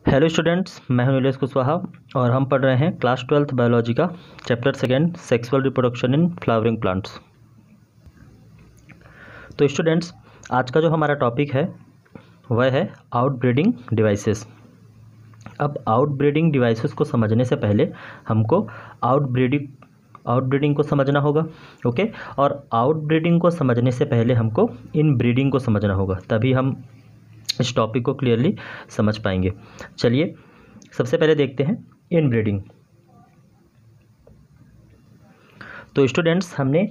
Hello students, मैं हूं नीलेश कुशवाहा और हम पढ़ रहे हैं क्लास 12th बायोलॉजी का chapter 2 sexual reproduction in flowering plants. तो स्टूडेंट्स, आज का जो हमारा टॉपिक है वह है आउटब्रीडिंग डिवाइसेस। अब आउटब्रीडिंग डिवाइसेस को समझने से पहले हमको आउटब्रीडिंग को समझना होगा, ओके। और आउटब्रीडिंग को समझने से पहले हमको इनब्रीडिंग को समझना होगा, तभी हम इस टॉपिक को क्लियरली समझ पाएंगे। चलिए सबसे पहले देखते हैं इनब्रीडिंग। तो स्टूडेंट्स, हमने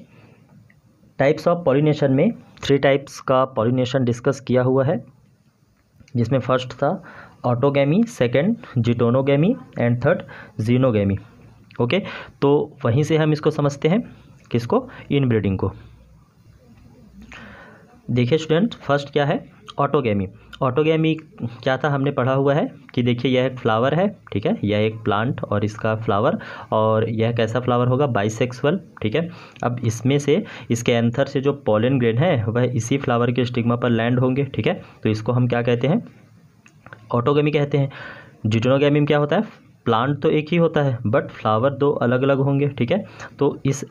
टाइप्स ऑफ पॉलिनेशन में 3 टाइप्स का पॉलिनेशन डिस्कस किया हुआ है, जिसमें फर्स्ट था autogamy, second geitonogamy and third xenogamy, okay. तो वहीं से हम इसको समझते हैं, किसको? इनब्रीडिंग को। देखिए स्टूडेंट, फर्स्ट क्या है? ऑटोगैमी। ऑटोगैमी क्या था? हमने पढ़ा हुआ है कि देखिए यह एक फ्लावर है, ठीक है, यह एक प्लांट और इसका फ्लावर, और यह कैसा फ्लावर होगा? बाइसेक्सुअल, ठीक है। अब इसमें से इसके एंथर से जो पॉलन ग्रेन है वह इसी फ्लावर के स्टिग्मा पर लैंड होंगे, ठीक है। तो इसको हम क्या कहते हैं? ऑटोगैमी कहते हैं। जिटोनोगैमी में क्या होता है? प्लांट तो एक ही होता है बट फ्लावर 2 अलग अलग होंगे, ठीक है। तो इस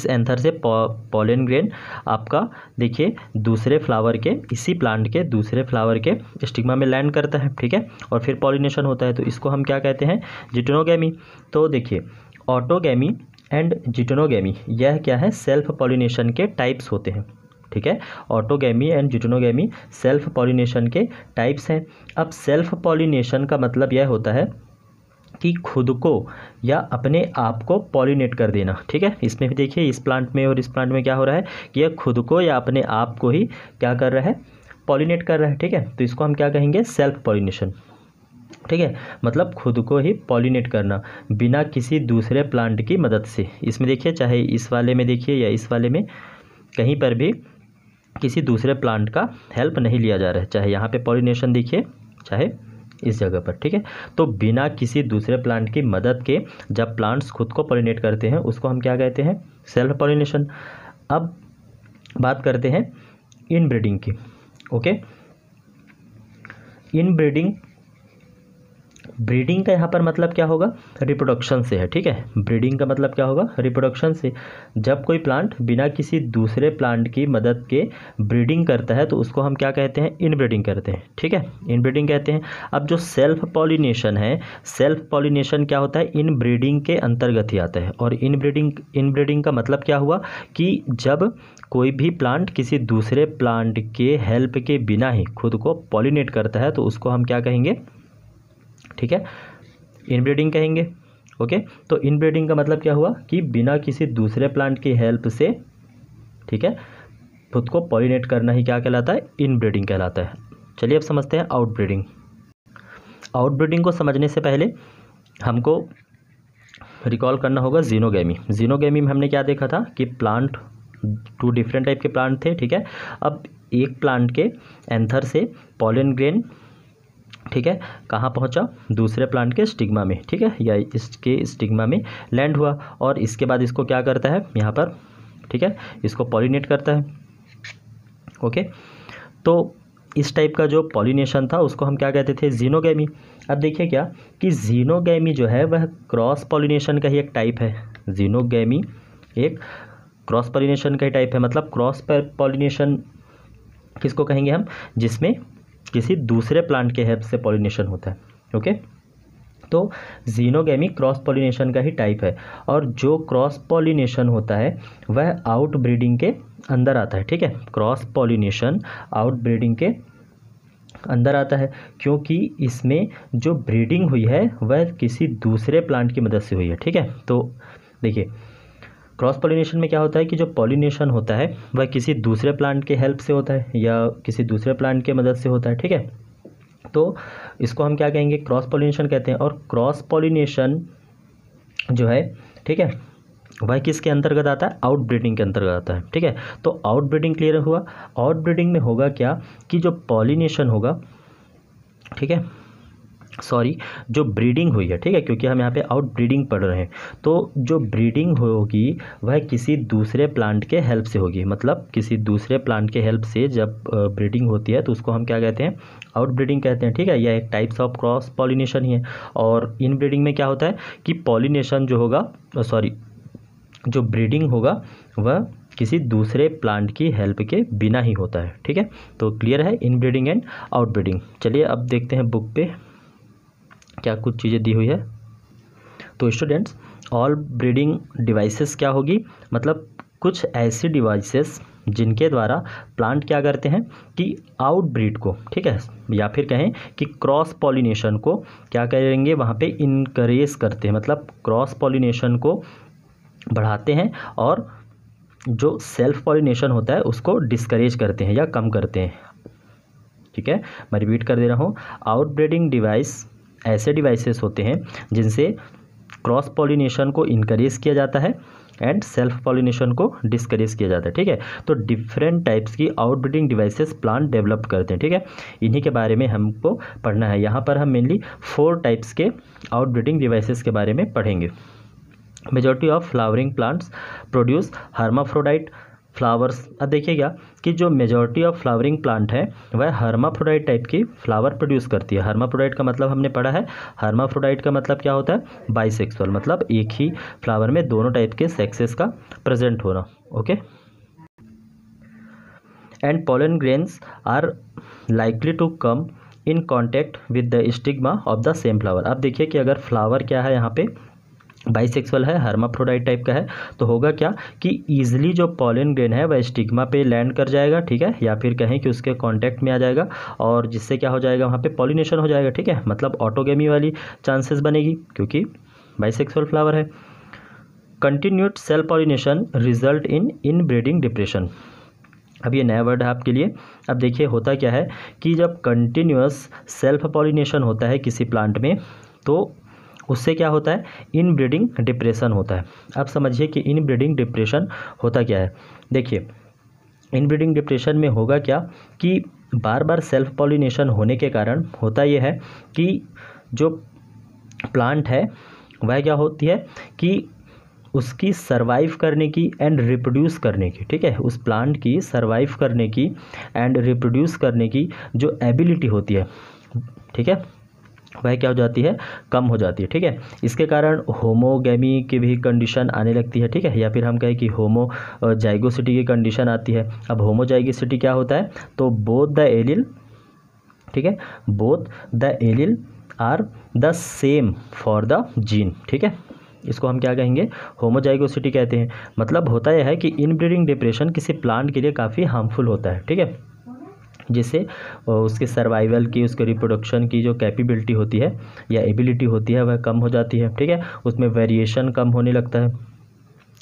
एंथर से पॉलन ग्रेन आपका देखिए दूसरे फ्लावर के, इसी प्लांट के दूसरे फ्लावर के स्टिग्मा में लैंड करता है, ठीक है, और फिर पॉलिनेशन होता है। तो इसको हम क्या कहते हैं? जिटोनोगैमी। तो देखिए ऑटोगैमी एंड जिटोनोगैमी यह क्या है? सेल्फ पॉलिनेशन के टाइप्स होते हैं, ठीक है। ऑटोगैमी एंड जिटोनोगैमी सेल्फ पॉलिनेशन के टाइप्स हैं। अब सेल्फ पॉलिनेशन का मतलब यह होता है कि खुद को या अपने आप को पॉलिनेट कर देना, ठीक है। इसमें भी देखिए इस प्लांट में और इस प्लांट में क्या हो रहा है कि यह खुद को या अपने आप को ही क्या कर रहा है? पॉलिनेट कर रहा है, ठीक है। तो इसको हम क्या कहेंगे? सेल्फ पॉलिनेशन, ठीक है। मतलब खुद को ही पॉलिनेट करना बिना किसी दूसरे प्लांट की मदद से। इसमें देखिए चाहे इस वाले में देखिए या इस वाले में, कहीं पर भी किसी दूसरे प्लांट का हेल्प नहीं लिया जा रहा है, चाहे यहाँ पे पॉलिनेशन देखिए चाहे इस जगह पर, ठीक है। तो बिना किसी दूसरे प्लांट की मदद के जब प्लांट्स खुद को पॉलिनेट करते हैं उसको हम क्या कहते हैं? Self pollination. अब बात करते हैं इनब्रीडिंग की, ओके। इनब्रीडिंग, ब्रीडिंग का यहाँ पर मतलब क्या होगा? रिप्रोडक्शन से है, ठीक है। ब्रीडिंग का मतलब क्या होगा? रिप्रोडक्शन से। जब कोई प्लांट बिना किसी दूसरे प्लांट की मदद के ब्रीडिंग करता है तो उसको हम क्या कहते हैं? इनब्रीडिंग कहते हैं, ठीक है, इनब्रीडिंग कहते हैं। अब जो सेल्फ पॉलिनेशन है, सेल्फ पॉलिनेशन क्या होता है? इनब्रीडिंग के अंतर्गत ही आता है। और इनब्रीडिंग का मतलब क्या हुआ कि जब कोई भी प्लांट किसी दूसरे प्लांट के हेल्प के बिना ही खुद को पॉलिनेट करता है तो उसको हम क्या कहेंगे? ठीक है, इनब्रीडिंग कहेंगे, ओके। तो इनब्रीडिंग का मतलब क्या हुआ कि बिना किसी दूसरे प्लांट की हेल्प से, ठीक है, खुद को पॉलिनेट करना ही क्या कहलाता है? इनब्रीडिंग कहलाता है। चलिए अब समझते हैं आउटब्रीडिंग। आउटब्रीडिंग को समझने से पहले हमको रिकॉल करना होगा जीनोगैमी। जीनोगैमी में हमने क्या देखा था कि प्लांट 2 डिफरेंट टाइप के प्लांट थे, ठीक है। अब एक प्लांट के एंथर से पॉलन ग्रेन, ठीक है, कहाँ पहुँचा? दूसरे प्लांट के स्टिग्मा में, ठीक है, या इसके स्टिग्मा में लैंड हुआ और इसके बाद इसको क्या करता है यहाँ पर, ठीक है, इसको पॉलिनेट करता है, ओके। तो इस टाइप का जो पॉलिनेशन था उसको हम क्या कहते थे? जीनोगैमी। अब देखिए क्या कि जीनोगैमी जो है वह क्रॉस पॉलिनेशन का ही एक टाइप है। जीनोगैमी एक क्रॉस पॉलिनेशन का ही टाइप है। मतलब क्रॉस पॉलिनेशन किसको कहेंगे हम? जिसमें किसी दूसरे प्लांट के हेल्प से पॉलिनेशन होता है, ओके। तो जीनोगैमी क्रॉस पॉलिनेशन का ही टाइप है और जो क्रॉस पॉलिनेशन होता है वह आउटब्रीडिंग के अंदर आता है, ठीक है। क्रॉस पॉलिनेशन आउटब्रीडिंग के अंदर आता है क्योंकि इसमें जो ब्रीडिंग हुई है वह किसी दूसरे प्लांट की मदद से हुई है, ठीक है। तो देखिए क्रॉस पॉलिनेशन में क्या होता है कि जो पॉलिनेशन होता है वह किसी दूसरे प्लांट के हेल्प से होता है या किसी दूसरे प्लांट की मदद से होता है, ठीक है। तो इसको हम क्या कहेंगे? क्रॉस पॉलिनेशन कहते हैं। और क्रॉस पॉलिनेशन जो है, ठीक है, वह किसके अंतर्गत आता है? आउटब्रीडिंग के अंतर्गत आता है, ठीक है। तो आउटब्रीडिंग क्लियर हुआ। आउटब्रीडिंग में होगा क्या कि जो पॉलिनेशन होगा, ठीक है, सॉरी, जो ब्रीडिंग हुई है, ठीक है, क्योंकि हम यहाँ पे आउट ब्रीडिंग पढ़ रहे हैं, तो जो ब्रीडिंग होगी वह किसी दूसरे प्लांट के हेल्प से होगी। मतलब किसी दूसरे प्लांट के हेल्प से जब ब्रीडिंग होती है तो उसको हम क्या कहते हैं, आउट ब्रीडिंग कहते हैं, ठीक है। यह एक टाइप्स ऑफ क्रॉस पॉलिनेशन ही है। और इन ब्रीडिंग में क्या होता है कि पॉलिनेशन जो होगा, सॉरी, जो ब्रीडिंग होगा वह किसी दूसरे प्लांट की हेल्प के बिना ही होता है, ठीक है। तो क्लियर है इन ब्रीडिंग एंड आउट ब्रीडिंग। चलिए अब देखते हैं बुक पे क्या कुछ चीज़ें दी हुई है। तो स्टूडेंट्स, ऑल ब्रीडिंग डिवाइसेस क्या होगी, मतलब कुछ ऐसी डिवाइसेस जिनके द्वारा प्लांट क्या करते हैं कि आउट ब्रीड को, ठीक है, या फिर कहें कि क्रॉस पॉलिनेशन को क्या करेंगे, वहाँ पे इनकरेज करते हैं, मतलब क्रॉस पॉलिनेशन को बढ़ाते हैं और जो सेल्फ पॉलिनेशन होता है उसको डिस्करेज करते हैं या कम करते हैं, ठीक है। मैं रिपीट कर दे रहा हूँ, आउट ब्रीडिंग डिवाइस ऐसे डिवाइसेस होते हैं जिनसे क्रॉस पॉलिनेशन को इनकरेज किया जाता है एंड सेल्फ पॉलिनेशन को डिस्करेज किया जाता है, ठीक है। तो डिफरेंट टाइप्स की out breeding devices plant develop करते हैं, ठीक है। इन्हीं के बारे में हमको पढ़ना है। यहाँ पर हम मेनली 4 टाइप्स के आउट ब्रीडिंग डिवाइसेस के बारे में पढ़ेंगे। Majority of flowering plants produce hermaphrodite flowers. अब देखिएगा कि जो मेजॉरिटी ऑफ फ्लावरिंग प्लांट है वह हर्माफ्रोडाइट टाइप की फ्लावर प्रोड्यूस करती है। हर्माफ्रोडाइट का मतलब हमने पढ़ा है, हर्माफ्रोडाइट का मतलब क्या होता है, बाइसेक्सुअल, मतलब एक ही फ्लावर में दोनों टाइप के सेक्सेस का प्रेजेंट होना, okay. And pollen grains are likely to come in contact with the stigma of the same flower. अब देखिए कि अगर फ्लावर क्या है, यहाँ पे बाइसेक्सुअल है, हर्माफ्रोडाइट टाइप का है, तो होगा क्या कि ईजिली जो पॉलन ग्रेन है वह स्टिग्मा पे लैंड कर जाएगा, ठीक है, या फिर कहें कि उसके कांटेक्ट में आ जाएगा और जिससे क्या हो जाएगा, वहाँ पे पॉलिनेशन हो जाएगा, ठीक है। मतलब ऑटोगेमी वाली चांसेस बनेगी क्योंकि बाइसेक्सुअल फ्लावर है। Continued self pollination result in inbreeding depression. अब ये नया वर्ड है आपके लिए। अब देखिए होता क्या है कि जब कंटिन्यूअस सेल्फ पॉलिनेशन होता है किसी प्लांट में तो उससे क्या होता है, इन ब्रीडिंग डिप्रेशन होता है। अब समझिए कि इन ब्रीडिंग डिप्रेशन होता क्या है। देखिए इन ब्रीडिंग डिप्रेशन में होगा क्या कि बार बार सेल्फ पॉलिनेशन होने के कारण होता यह है कि जो प्लांट है वह क्या होती है कि उसकी सर्वाइव करने की एंड रिप्रोड्यूस करने की, ठीक है, उस प्लांट की सर्वाइव करने की एंड रिप्रोड्यूस करने की जो एबिलिटी होती है, ठीक है, वह क्या हो जाती है, कम हो जाती है, ठीक है। इसके कारण होमोगेमी की भी कंडीशन आने लगती है, ठीक है, या फिर हम कहें कि होमोजाइगोसिटी की कंडीशन आती है। अब होमोजाइगोसिटी क्या होता है, तो बोथ द एलील, ठीक है, both the allele are the same for the gene, ठीक है, इसको हम क्या कहेंगे, होमोजाइगोसिटी कहते हैं। मतलब होता यह है कि इनब्रीडिंग डिप्रेशन किसी प्लांट के लिए काफ़ी हार्मफुल होता है, ठीक है, जिससे उसके सर्वाइवल की, उसके रिप्रोडक्शन की जो कैपेबिलिटी होती है या एबिलिटी होती है वह कम हो जाती है, ठीक है, उसमें वेरिएशन कम होने लगता है,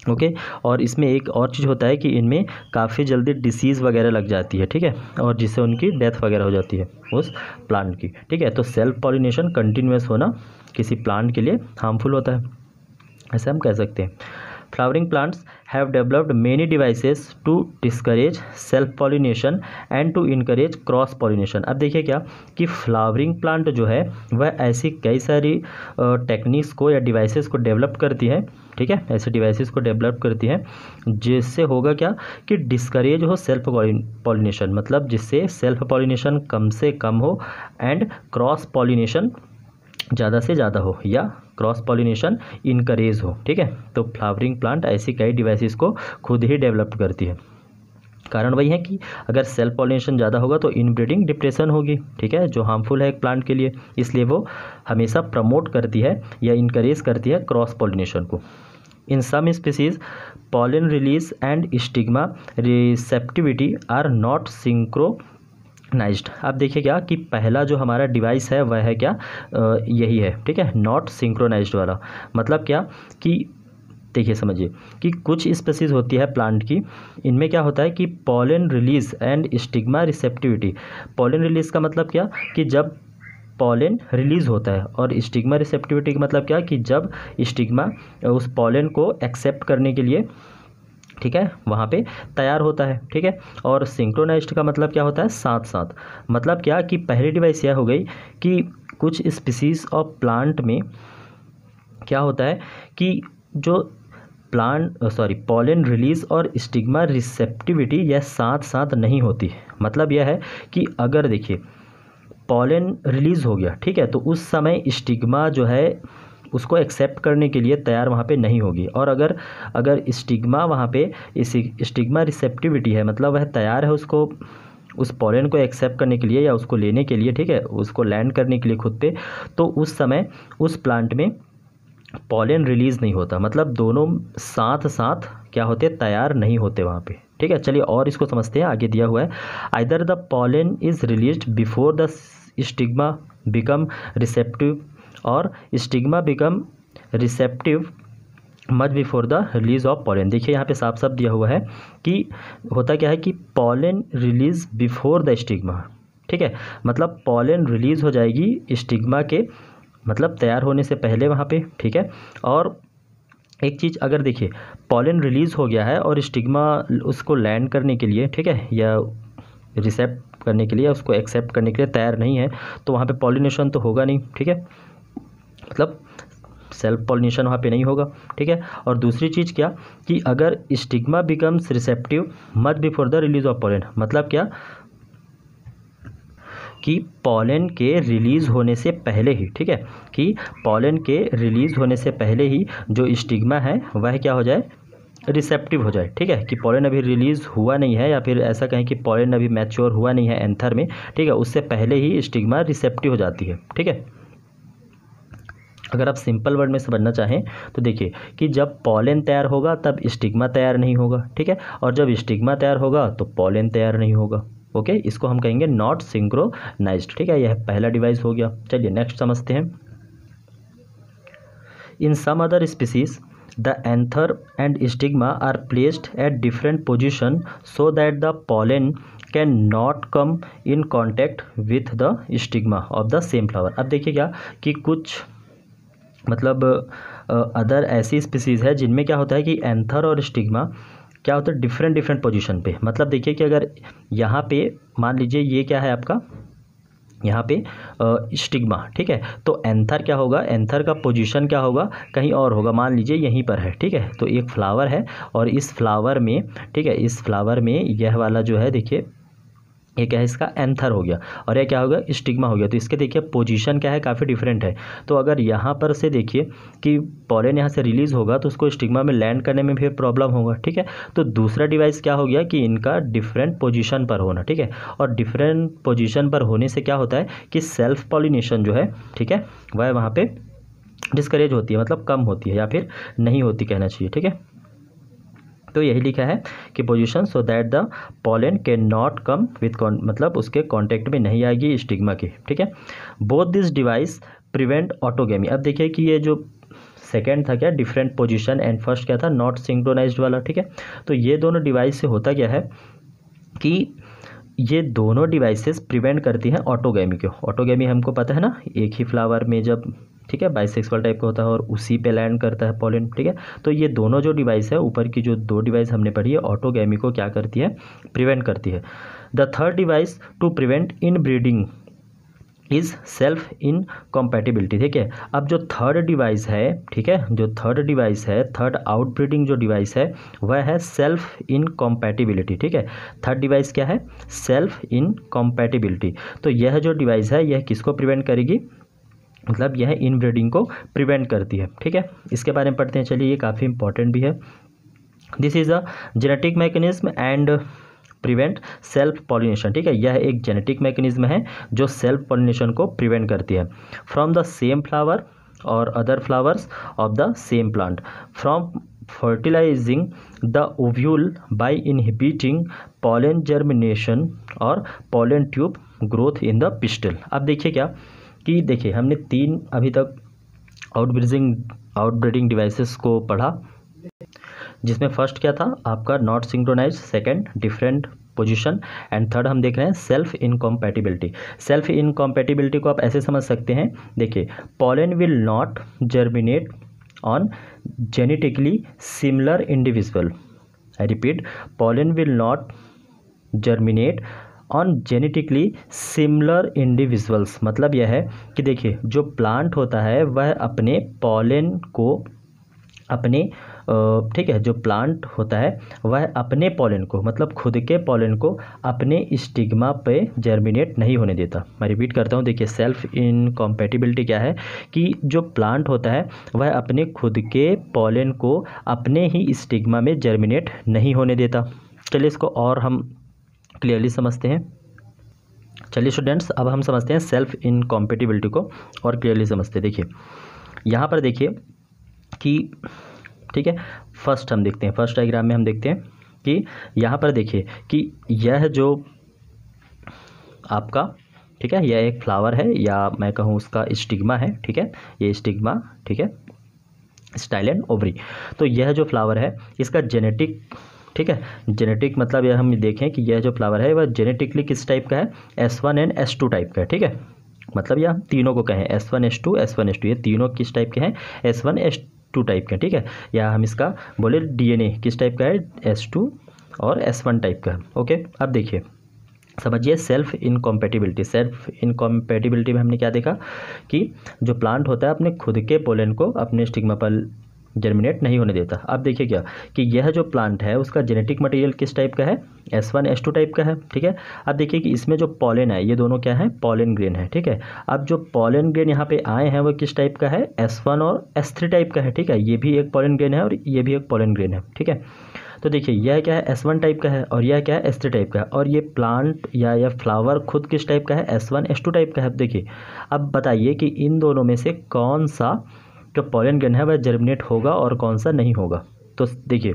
ओके। और इसमें एक और चीज़ होता है कि इनमें काफ़ी जल्दी डिसीज़ वगैरह लग जाती है, ठीक है, और जिससे उनकी डेथ वगैरह हो जाती है उस प्लांट की, ठीक है। तो सेल्फ पॉलिनेशन कंटिन्यूस होना किसी प्लांट के लिए हार्मफुल होता है, ऐसे हम कह सकते हैं। Flowering plants have developed many devices to discourage self pollination and to encourage cross pollination। अब देखिए क्या कि फ्लावरिंग प्लांट जो है वह ऐसी कई सारी टेक्निक्स को या डिवाइसेस को डेवलप करती है, ठीक है, ऐसे डिवाइसेस को डेवलप करती है जिससे होगा क्या कि डिस्करेज हो सेल्फ पॉलिनेशन, मतलब जिससे सेल्फ पॉलिनेशन कम से कम हो एंड क्रॉस पॉलिनेशन ज़्यादा से ज़्यादा हो या क्रॉस पॉलिनेशन इनकरेज हो, ठीक है। तो फ्लावरिंग प्लांट ऐसी कई डिवाइसेस को खुद ही डेवलप करती है। कारण वही है कि अगर सेल्फ पॉलिनेशन ज़्यादा होगा तो इनब्रीडिंग डिप्रेशन होगी, ठीक है, जो हार्मफुल है एक प्लांट के लिए, इसलिए वो हमेशा प्रमोट करती है या इनकरेज करती है क्रॉस पॉलिनेशन को। In some species pollen release and stigma receptivity are not synchronised. अब देखिए क्या कि पहला जो हमारा डिवाइस है वह है क्या, यही है, ठीक है, नॉट सिंक्रोनाइज्ड वाला। मतलब क्या कि देखिए समझिए कि कुछ स्पीसीज होती है प्लांट की, इनमें क्या होता है कि pollen release and stigma receptivity. Pollen release का मतलब क्या कि जब पॉलन रिलीज होता है, और स्टिग्मा रिसेप्टिविटी का मतलब क्या कि जब स्टिग्मा उस पॉलन को एक्सेप्ट करने के लिए ठीक है, वहाँ पे तैयार होता है। ठीक है, और सिंक्रोनाइज्ड का मतलब क्या होता है, साथ साथ। मतलब क्या कि पहली डिवाइस यह हो गई कि कुछ स्पीसीज ऑफ प्लांट में क्या होता है कि जो पॉलन रिलीज और स्टिग्मा रिसेप्टिविटी यह साथ साथ नहीं होती। मतलब यह है कि अगर देखिए पॉलन रिलीज हो गया, ठीक है, तो उस समय स्टिग्मा जो है उसको एक्सेप्ट करने के लिए तैयार वहाँ पे नहीं होगी। और अगर स्टिग्मा वहाँ पे स्टिग्मा रिसेप्टिविटी है, मतलब वह तैयार है उसको, उस पॉलन को एक्सेप्ट करने के लिए या उसको लेने के लिए, ठीक है, उसको लैंड करने के लिए खुद पे, तो उस समय उस प्लांट में पॉलन रिलीज नहीं होता। मतलब दोनों साथ साथ क्या होते, तैयार नहीं होते वहाँ पे। ठीक है, चलिए और इसको समझते हैं। आगे दिया हुआ है either the pollen is released before the stigma become receptive और stigma become receptive much before the release of pollen. देखिए यहाँ पे साफ साफ दिया हुआ है कि होता क्या है कि pollen release before the stigma. ठीक है, मतलब पॉलन रिलीज हो जाएगी स्टिग्मा के मतलब तैयार होने से पहले वहाँ पे। ठीक है, और एक चीज़ अगर देखिए पॉलन रिलीज़ हो गया है और स्टिग्मा उसको लैंड करने के लिए, ठीक है, या रिसेप्ट करने के लिए, उसको एक्सेप्ट करने के लिए तैयार नहीं है, तो वहाँ पे पॉलिनेशन तो होगा नहीं। ठीक है, मतलब सेल्फ पॉलिनेशन वहाँ पे नहीं होगा। ठीक है, और दूसरी चीज़ क्या कि अगर stigma becomes receptive much before the release of pollen, मतलब क्या कि पॉलन के रिलीज़ होने से पहले ही, ठीक है, कि पॉलन के रिलीज़ होने से पहले ही जो स्टिग्मा है वह क्या हो जाए, रिसेप्टिव हो जाए। ठीक है, कि पॉलन अभी रिलीज़ हुआ नहीं है, या फिर ऐसा कहें कि पॉलन अभी मैच्योर हुआ नहीं है एंथर में, ठीक है, उससे पहले ही स्टिग्मा रिसेप्टिव हो जाती है। ठीक है, अगर आप सिंपल वर्ड में समझना चाहें तो देखिए कि जब पॉलन तैयार होगा तब स्टिग्मा तैयार नहीं होगा। ठीक है, और जब स्टिग्मा तैयार होगा तो पॉलन तैयार नहीं होगा। ओके, इसको हम कहेंगे नॉट सिंक्रोनाइज्ड। ठीक है, यह पहला डिवाइस हो गया। चलिए नेक्स्ट समझते हैं। In some other species the anther and stigma are placed at different position so that the pollen can not come in contact with the stigma of the same flower. अब देखिए क्या कि कुछ मतलब अदर ऐसी species है जिनमें क्या होता है कि एंथर और स्टिग्मा क्या होता है डिफरेंट पोजीशन पे। मतलब देखिए कि अगर यहाँ पे मान लीजिए ये क्या है आपका, यहाँ पे स्टिग्मा, ठीक है, तो एंथर क्या होगा, एंथर का पोजीशन क्या होगा, कहीं और होगा। मान लीजिए यहीं पर है। ठीक है, तो एक फ्लावर है और इस फ्लावर में, ठीक है, इस फ्लावर में यह वाला जो है देखिए ये क्या है, इसका एंथर हो गया और यह क्या होगा, स्टिग्मा हो गया। तो इसके देखिए पोजीशन क्या है, काफ़ी डिफरेंट है। तो अगर यहाँ पर से देखिए कि पॉलन यहाँ से रिलीज़ होगा तो उसको स्टिग्मा में लैंड करने में फिर प्रॉब्लम होगा। ठीक है, तो दूसरा डिवाइस क्या हो गया कि इनका डिफरेंट पोजीशन पर होना। ठीक है, और डिफरेंट पोजीशन पर होने से क्या होता है कि सेल्फ पॉलिनेशन जो है, ठीक है, वह वहाँ पर डिस्करेज होती है, मतलब कम होती है या फिर नहीं होती कहना चाहिए। ठीक है, तो यही लिखा है कि position so that the pollen can not come with मतलब उसके कांटेक्ट में नहीं आएगी स्टिग्मा के। ठीक है, both this device prevent autogamy. अब देखिए कि ये जो सेकेंड था क्या, डिफरेंट पोजीशन, एंड फर्स्ट क्या था, नॉट सिंक्रोनाइज्ड वाला। ठीक है, तो ये दोनों डिवाइस से होता क्या है कि ये दोनों डिवाइसेस प्रिवेंट करती हैं ऑटोगेमी को। ऑटोगेमी हमको पता है ना, एक ही फ्लावर में जब, ठीक है, बाइसेक्सुअल टाइप का होता है और उसी पे लैंड करता है पॉलन। ठीक है, तो ये दोनों जो डिवाइस है, ऊपर की जो दो डिवाइस हमने पढ़ी है, ऑटोगेमी को क्या करती है, प्रिवेंट करती है। The third device to prevent inbreeding is self incompatibility. ठीक है, अब जो थर्ड डिवाइस है, ठीक है, जो थर्ड डिवाइस है, थर्ड आउटब्रीडिंग जो डिवाइस है वह है सेल्फ इनकॉम्पैटिबिलिटी। ठीक है, थर्ड डिवाइस क्या है, सेल्फ इनकॉम्पैटिबिलिटी। तो यह जो डिवाइस है यह किसको प्रिवेंट करेगी, मतलब यह इनब्रीडिंग को प्रिवेंट करती है। ठीक है, इसके बारे में पढ़ते हैं। चलिए, ये काफ़ी इंपॉर्टेंट भी है। This is a genetic mechanism and prevent self pollination. ठीक है, यह एक जेनेटिक मैकेनिज्म है जो सेल्फ पॉलिनेशन को प्रिवेंट करती है फ्रॉम द सेम फ्लावर और other flowers of the same plant from fertilising the ovule by inhibiting pollen germination और pollen tube growth in the pistil. अब देखिए क्या कि देखिए हमने 3 अभी तक आउटब्रीडिंग डिवाइसेस को पढ़ा, जिसमें फर्स्ट क्या था आपका not synchronize, second different position, and third हम देख रहे हैं सेल्फ इनकॉम्पैटिबिलिटी। सेल्फ इनकॉम्पैटिबिलिटी को आप ऐसे समझ सकते हैं, देखिए pollen will not germinate on genetically similar individual I repeat, pollen will not germinate on genetically similar individuals. मतलब यह है कि देखिए जो प्लांट होता है वह अपने पॉलन को अपने ठीक है, जो प्लांट होता है वह अपने पॉलन को मतलब खुद के पॉलन को अपने स्टिग्मा पे जर्मिनेट नहीं होने देता। मैं रिपीट करता हूँ, देखिए सेल्फ इनकॉम्पैटिबिलिटी क्या है कि जो प्लांट होता है वह अपने खुद के पॉलन को अपने ही स्टिग्मा में जर्मिनेट नहीं होने देता। चलिए इसको और हम क्लियरली समझते हैं। चलिए स्टूडेंट्स, अब हम समझते हैं सेल्फ इनकॉम्पैटिबिलिटी को और क्लियरली समझते हैं। देखिए यहाँ पर देखिए कि ठीक है, फर्स्ट हम देखते हैं, फर्स्ट डायग्राम में हम देखते हैं कि यहाँ पर देखिए कि यह जो आपका ठीक है, यह एक फ्लावर है या मैं कहूँ उसका स्टिग्मा है। ठीक है, ये स्टिग्मा, ठीक है, स्टाइल एंड ओवरी। तो यह जो फ्लावर है इसका जेनेटिक, ठीक है, जेनेटिक मतलब यह हम देखें कि यह जो फ्लावर है वह जेनेटिकली किस टाइप का है, S1 एंड S2 टाइप का है। ठीक है, मतलब यह तीनों को कहें S1 S2 S1 S2, ये तीनों किस टाइप के हैं, S1 S2 टाइप के। ठीक है, या हम इसका बोले DNA किस टाइप का है, S2 और S1 टाइप का है। ओके, अब देखिए समझिए सेल्फ इनकॉम्पैटिबिलिटी। सेल्फ इनकॉम्पैटिबिलिटी में हमने क्या देखा कि जो प्लांट होता है अपने खुद के पोलन को अपने स्टिग्मा पर जर्मिनेट नहीं होने देता। अब देखिए क्या कि यह जो प्लांट है उसका जेनेटिक मटेरियल किस टाइप का है, S1 S2 टाइप का है। ठीक है, अब देखिए कि इसमें जो पॉलन है ये दोनों क्या है, पॉलन ग्रेन है। ठीक है, अब जो पॉलन ग्रेन यहाँ पे आए हैं वो किस टाइप का है, S1 और S3 टाइप का है। ठीक है, ये भी एक पॉलन ग्रेन है और ये भी एक पॉलन ग्रेन है। ठीक है, तो देखिए यह क्या है, S1 टाइप का है और यह क्या है, S3 टाइप का है। और ये प्लांट या यह फ्लावर खुद किस टाइप का है, S1 S2 टाइप का है। देखिए अब बताइए कि इन दोनों में से कौन सा जो पॉलन ग्रेन है वह जर्मिनेट होगा और कौन सा नहीं होगा। तो देखिए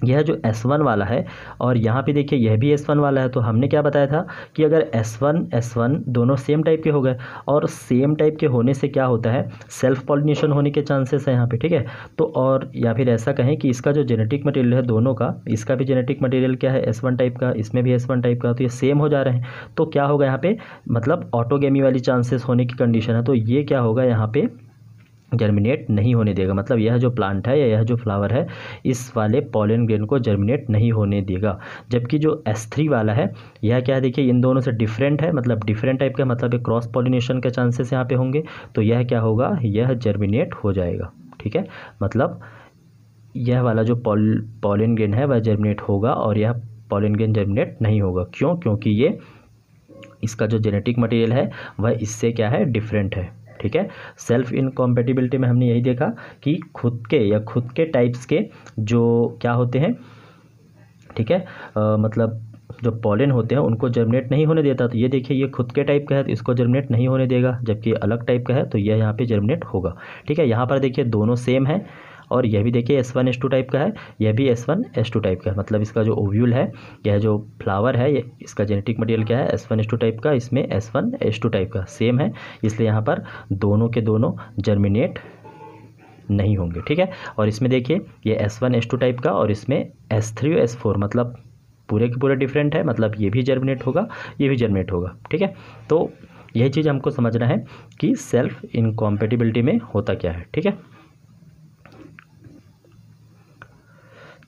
यह जो S1 वाला है और यहाँ पे देखिए यह भी S1 वाला है, तो हमने क्या बताया था कि अगर S1 दोनों सेम टाइप के हो गए और सेम टाइप के होने से क्या होता है, सेल्फ पॉलिनेशन होने के चांसेस है यहाँ पे। ठीक है, तो और या फिर ऐसा कहें कि इसका जो जेनेटिक मटेरियल है दोनों का, इसका भी जेनेटिक मटेरियल क्या है, S1 टाइप का, इसमें भी S1 टाइप का, तो ये सेम हो जा रहे हैं। तो क्या होगा यहाँ पे, मतलब ऑटोगेमी वाली चांसेस होने की कंडीशन है, तो ये क्या होगा यहाँ पे जर्मिनेट नहीं होने देगा। मतलब यह जो प्लांट है या यह जो फ्लावर है इस वाले पॉलन ग्रेन को जर्मिनेट नहीं होने देगा। जबकि जो S3 वाला है यह क्या है, देखिए इन दोनों से डिफरेंट है, मतलब डिफरेंट टाइप का, मतलब एक क्रॉस पॉलिनेशन के चांसेस यहाँ पे होंगे, तो यह क्या होगा, यह जर्मिनेट हो जाएगा। ठीक है, मतलब यह वाला जो पॉलन ग्रेन है वह जर्मिनेट होगा और यह पॉलन ग्रेन जर्मिनेट नहीं होगा। क्यों, क्योंकि ये इसका जो जेनेटिक मटेरियल है वह इससे क्या है, डिफरेंट है। ठीक है, सेल्फ इनकॉम्पैटिबिलिटी में हमने यही देखा कि खुद के टाइप्स के जो क्या होते हैं, ठीक है, मतलब जो पॉलन होते हैं उनको जर्मिनेट नहीं होने देता। तो ये देखिए ये खुद के टाइप का है तो इसको जर्मिनेट नहीं होने देगा, जबकि अलग टाइप का है तो यह यहाँ पे जर्मिनेट होगा। ठीक है, यहाँ पर देखिए दोनों सेम है और यह भी देखिए S1 S2 टाइप का है, यह भी S1 S2 टाइप का है। मतलब इसका जो ओव्यूल है, यह जो फ्लावर है, ये इसका जेनेटिक मटेरियल क्या है, S1 S2 टाइप का, इसमें S1 S2 टाइप का सेम है, इसलिए यहाँ पर दोनों के दोनों जर्मिनेट नहीं होंगे। ठीक है, और इसमें देखिए ये S1 S2 टाइप का और इसमें S3 और S4, मतलब पूरे के पूरे डिफरेंट है, मतलब ये भी जर्मिनेट होगा, ये भी जर्मिनेट होगा। ठीक है, तो यही चीज़ हमको समझना है कि सेल्फ इनकॉम्पैटिबिलिटी में होता क्या है। ठीक है,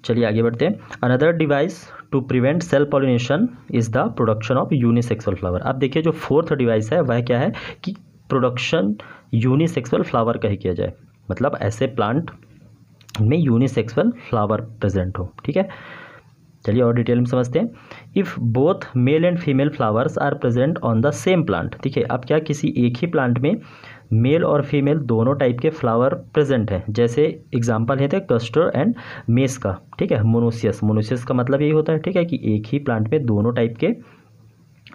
चलिए आगे बढ़ते हैं। Another device to prevent self pollination is the production of unisexual flower. अब देखिए जो फोर्थ डिवाइस है वह क्या है कि प्रोडक्शन यूनिसेक्सुअल फ्लावर का ही किया जाए, मतलब ऐसे प्लांट में यूनिसेक्सुअल फ्लावर प्रेजेंट हो। ठीक है, चलिए और डिटेल में समझते हैं। If both male and female flowers are present on the same plant. देखिए अब क्या किसी एक ही प्लांट में मेल और फीमेल दोनों टाइप के फ्लावर प्रेजेंट हैं, जैसे एग्जांपल है थे कस्टर एंड मेस का। ठीक है, मोनोसियस का मतलब यही होता है, ठीक है, कि एक ही प्लांट में दोनों टाइप के,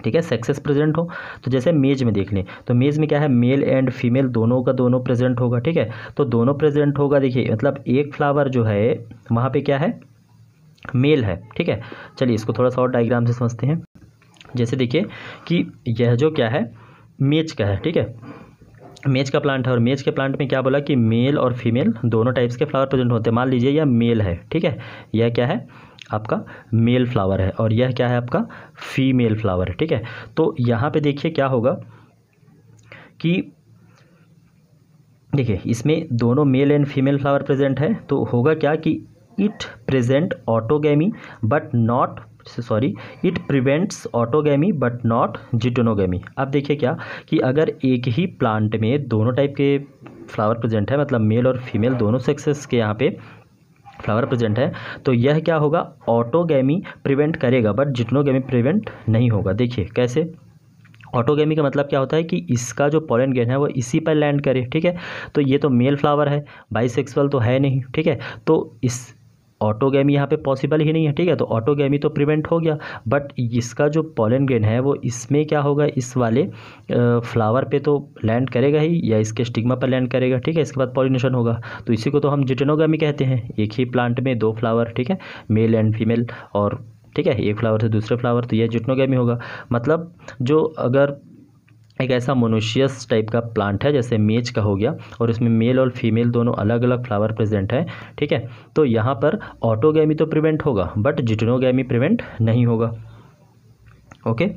ठीक है, सेक्सेस प्रेजेंट हो। तो जैसे मेज में देख लें तो मेज में क्या है, मेल एंड फीमेल दोनों का दोनों प्रेजेंट होगा। ठीक है, तो दोनों प्रेजेंट होगा, देखिए मतलब एक फ्लावर जो है वहाँ पे क्या है, मेल है। ठीक है, चलिए इसको थोड़ा सा और डायग्राम से समझते हैं। जैसे देखिए कि यह जो क्या है, मेज का है। ठीक है, मेज का प्लांट है और मेज के प्लांट में क्या बोला कि मेल और फीमेल दोनों टाइप्स के फ्लावर प्रेजेंट होते हैं। मान लीजिए यह मेल है, ठीक है, यह क्या है आपका मेल फ्लावर है और यह क्या है आपका फीमेल फ्लावर है। ठीक है, तो यहाँ पे देखिए क्या होगा कि देखिए इसमें दोनों male and female flower present है, तो होगा क्या कि it present autogamy but not it prevents autogamy but not geitonogamy. अब देखिए क्या कि अगर एक ही प्लांट में दोनों टाइप के फ्लावर प्रेजेंट है, मतलब मेल और फीमेल दोनों सेक्सेस के यहाँ पे फ्लावर प्रेजेंट है, तो यह क्या होगा, ऑटोगैमी प्रिवेंट करेगा बट जिटोनोगैमी प्रिवेंट नहीं होगा। देखिए कैसे, ऑटोगैमी का मतलब क्या होता है कि इसका जो पॉलन ग्रेन है वो इसी पर लैंड करे, ठीक है। तो ये तो मेल फ्लावर है, बाइसेक्सुअल तो है नहीं, ठीक है। तो इस ऑटोगैमी यहाँ पे पॉसिबल ही नहीं है, ठीक है। तो ऑटोगैमी तो प्रिवेंट हो गया, बट इसका जो पॉलन ग्रेन है वो इसमें क्या होगा, इस वाले फ्लावर पे तो लैंड करेगा ही, या इसके स्टिग्मा पर लैंड करेगा, ठीक है। इसके बाद पॉलिनेशन होगा, तो इसी को तो हम जिटेनोगैमी कहते हैं। एक ही प्लांट में दो फ्लावर, ठीक है, मेल एंड फीमेल, और ठीक है एक फ्लावर से दूसरे फ्लावर, तो यह जिटेनोगैमी होगा। मतलब जो अगर एक ऐसा मोनोशियस टाइप का प्लांट है जैसे मेज का हो गया, और इसमें मेल और फीमेल दोनों अलग अलग फ्लावर प्रेजेंट है, ठीक है, तो यहाँ पर ऑटोगैमी तो प्रिवेंट होगा बट जिटेनोगैमी प्रिवेंट नहीं होगा। ओके,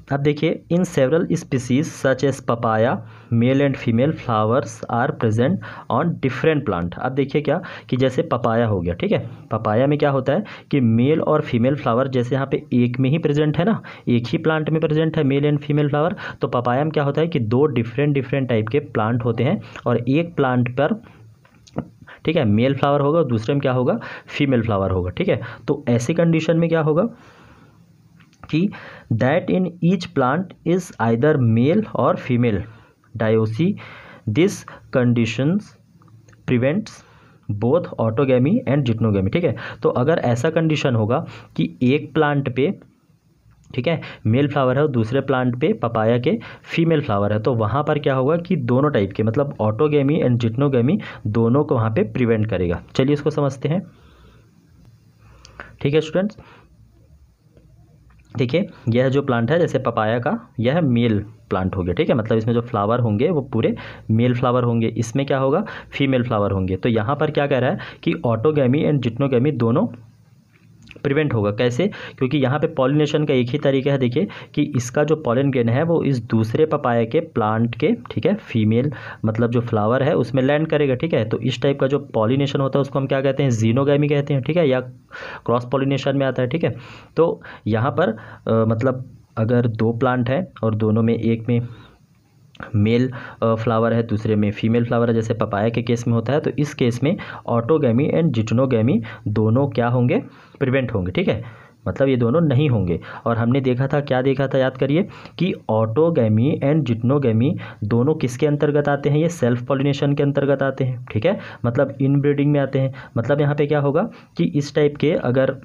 अब देखिए, in several species such as papaya male and female flowers are present on different plant. अब देखिए क्या कि जैसे पपाया हो गया, ठीक है, पपाया में क्या होता है कि मेल और फीमेल फ्लावर जैसे यहाँ पे एक में ही प्रेजेंट है ना, एक ही प्लांट में प्रेजेंट है मेल एंड फीमेल फ्लावर, तो पपाया में क्या होता है कि दो डिफरेंट टाइप के प्लांट होते हैं, और एक प्लांट पर, ठीक है, मेल फ्लावर होगा, दूसरे में क्या होगा, फीमेल फ्लावर होगा, ठीक है। तो ऐसी कंडीशन में क्या होगा कि that in each plant is either male और female dioecy, this conditions prevents both autogamy and geitonogamy, ठीक है। तो अगर ऐसा कंडीशन होगा कि एक प्लांट पे, ठीक है, मेल फ्लावर है और दूसरे प्लांट पे पपाया के फीमेल फ्लावर है, तो वहाँ पर क्या होगा कि दोनों टाइप के, मतलब ऑटोगैमी एंड जिटेनोगैमी दोनों को वहाँ पे प्रिवेंट करेगा। चलिए इसको समझते हैं, ठीक है स्टूडेंट्स। देखिए यह जो प्लांट है जैसे पपाया का, यह मेल प्लांट हो गया, ठीक है, मतलब इसमें जो फ्लावर होंगे वो पूरे मेल फ्लावर होंगे, इसमें क्या होगा, फीमेल फ्लावर होंगे। तो यहाँ पर क्या कह रहा है कि ऑटोगैमी एंड जिटेनोगैमी दोनों प्रिवेंट होगा। कैसे, क्योंकि यहाँ पे पॉलिनेशन का एक ही तरीका है। देखिए कि इसका जो पॉलन ग्रेन है वो इस दूसरे पपाया के प्लांट के, ठीक है, फीमेल मतलब जो फ्लावर है उसमें लैंड करेगा, ठीक है। तो इस टाइप का जो पॉलिनेशन होता है उसको हम क्या कहते हैं, जीनोगैमी कहते हैं, ठीक है, या क्रॉस पॉलिनेशन में आता है, ठीक है। तो यहाँ पर मतलब अगर दो प्लांट है और दोनों में एक में मेल फ्लावर है दूसरे में फीमेल फ्लावर है, जैसे पपाया के केस में होता है, तो इस केस में ऑटोगैमी एंड जिटेनोगैमी दोनों क्या होंगे, प्रिवेंट होंगे, ठीक है, मतलब ये दोनों नहीं होंगे। और हमने देखा था, क्या देखा था, याद करिए कि ऑटोगैमी एंड जिटेनोगैमी दोनों किसके अंतर्गत आते हैं, ये सेल्फ पॉलिनेशन के अंतर्गत आते हैं, ठीक है, मतलब इनब्रीडिंग में आते हैं। मतलब यहाँ पे क्या होगा कि इस टाइप के अगर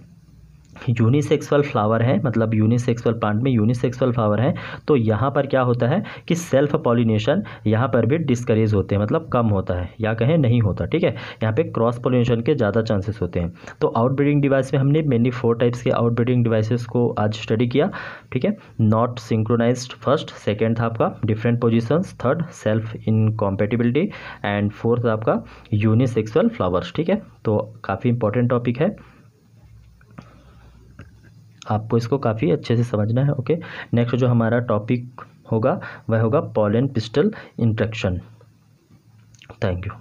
यूनिसेक्सुअल फ्लावर है, मतलब यूनिसेक्सुअल प्लांट में यूनिसेक्सुअल फ्लावर है, तो यहाँ पर क्या होता है कि सेल्फ पॉलिनेशन यहाँ पर भी डिस्करेज होते हैं, मतलब कम होता है, या कहें नहीं होता, ठीक है। यहाँ पे क्रॉस पॉलिनेशन के ज़्यादा चांसेस होते हैं। तो आउटब्रीडिंग डिवाइस में हमने मेनली 4 टाइप्स के आउटब्रीडिंग डिवाइसेस को आज स्टडी किया, ठीक है। नॉट सिंक्रोनाइज्ड फर्स्ट, सेकेंड था आपका different positions, third self incompatibility, and fourth आपका यूनिसेक्सुअल फ्लावर्स, ठीक है। तो काफ़ी इंपॉर्टेंट टॉपिक है, आपको इसको काफ़ी अच्छे से समझना है। ओके, नेक्स्ट जो हमारा टॉपिक होगा वह होगा pollen pistol interaction. Thank you.